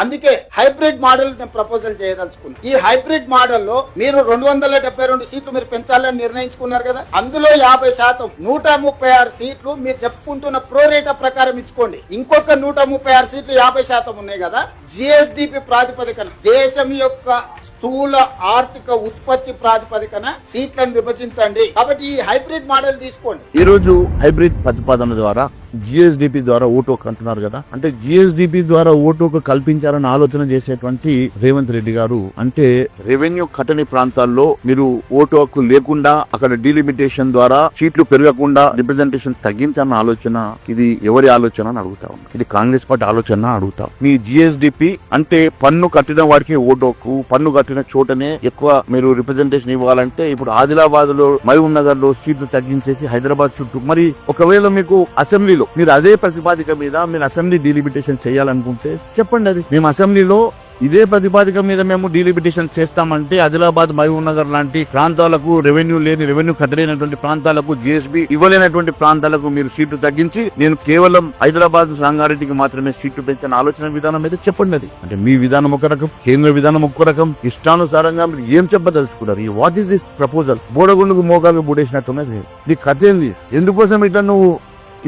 అందుకే hybrid model నేను proposal చేయదలుచుకున్నాను. ఈ హైబ్రిడ్ మోడల్లో మీరు 272 సీట్లు మీరు పెంచాలని నిర్ణయించుకున్నారు కదా, అందులో 50% 136 సీట్లు మీరు చెప్పుకుంటున్న ప్రోరేటా ప్రకారం ఇచ్చుకోండి. ఇంకొక 136 సీట్లు 50% ఉన్నాయి కదా, జిఎస్డిపి ప్రాతిపదికన దేశం యొక్క స్థూల ఆర్థిక ఉత్పత్తి ప్రాతిపదికన సీట్లను విభజించండి. కాబట్టి ఈ హైబ్రిడ్ మోడల్ తీసుకోండి. ఈ రోజు హైబ్రిడ్ ప్రతిపాదన ద్వారా జిఎస్డిపి ద్వారా ఓటోకు అంటున్నారు కదా, అంటే జిఎస్డిపి ద్వారా ఓటోకు కల్పించాలని ఆలోచన చేసేటువంటి రేవంత్ రెడ్డి గారు, అంటే రెవెన్యూ కట్టని ప్రాంతాల్లో మీరు ఓటు హక్కు లేకుండా అక్కడ డీలిమిటేషన్ ద్వారా సీట్లు పెరగకుండా రిప్రజెంటేషన్ తగ్గించాలన్న ఆలోచన, ఇది ఎవరి ఆలోచన అని అడుగుతా ఉన్నా. ఇది కాంగ్రెస్ పార్టీ ఆలోచన అడుగుతా. మీ జిఎస్డిపి అంటే పన్ను కట్టిన వాడికి ఓటు హక్కు, పన్ను కట్టిన చోటనే ఎక్కువ మీరు రిప్రజెంటేషన్ ఇవ్వాలంటే ఇప్పుడు ఆదిలాబాద్ లో, మహబూబ్ నగర్ లో సీట్లు తగ్గించేసి హైదరాబాద్ చుట్టూ, మరి ఒకవేళ మీకు అసెంబ్లీలో మీరు అదే ప్రతిపాదిక మీద మీరు అసెంబ్లీ డీలిమిటేషన్ చేయాలనుకుంటే చెప్పండి. అది మేము అసెంబ్లీలో ఇదే ప్రతిపాదిక మీద మేము డీలిమిటేషన్ చేస్తామంటే ఆదిలాబాద్, మహబూబ్ నగర్ లాంటి ప్రాంతాలకు, రెవెన్యూ లేని, రెవెన్యూ కట్టలేనటువంటి ప్రాంతాలకు, జిఎస్బి ఇవ్వలేనటువంటి ప్రాంతాలకు మీరు సీట్లు తగ్గించి నేను కేవలం హైదరాబాద్, రంగారెడ్డికి మాత్రమే సీట్లు పెంచిన ఆలోచన విధానం అయితే చెప్పండి. అది అంటే మీ విధానం ఒక రకం, కేంద్ర విధానం ఒక రకం, ఇష్టానుసారంగా మీరు ఏం చెప్పదలుచుకున్నారు? What is this proposal? బోడగుండుకు మోగాలు బూడేసినట్టున్నది. నీ కథ ఏంది? ఎందుకోసం ఇట్లా నువ్వు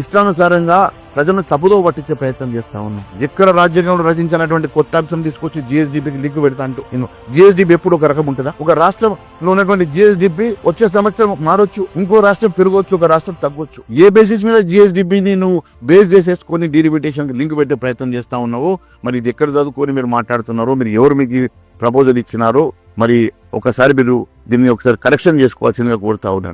ఇష్టానుసారంగా ప్రజలను తప్పుదో పట్టించే ప్రయత్నం చేస్తా ఉన్నాం? ఎక్కడ రాజ్యాంగంలో రచించినటువంటి కొత్త అంశం తీసుకొచ్చి జిఎస్డిపికి లింక్ పెడతా అంటూ, నేను జిఎస్డిపి ఎప్పుడు ఒక రకం ఉంటుందా? ఒక రాష్ట్రంలో ఉన్నటువంటి జిఎస్డిపి వచ్చే సంవత్సరం మారొచ్చు, ఇంకో రాష్ట్రం పెరగొచ్చు, ఒక రాష్ట్రం తగ్గొచ్చు. ఏ బేసిస్ మీద జిఎస్డిపిని నువ్వు బేస్ చేసేసుకొని డీలిమిటేషన్ లింక్ పెట్టే ప్రయత్నం చేస్తా ఉన్నావు? మరి ఇది ఎక్కడ చదువుకొని మీరు మాట్లాడుతున్నారో, మీరు ఎవరు మీకు ప్రపోజల్ ఇచ్చినారో మరి ఒకసారి మీరు దీన్ని ఒకసారి కరెక్షన్ చేసుకోవాల్సిందిగా కోరుతా ఉన్నాను.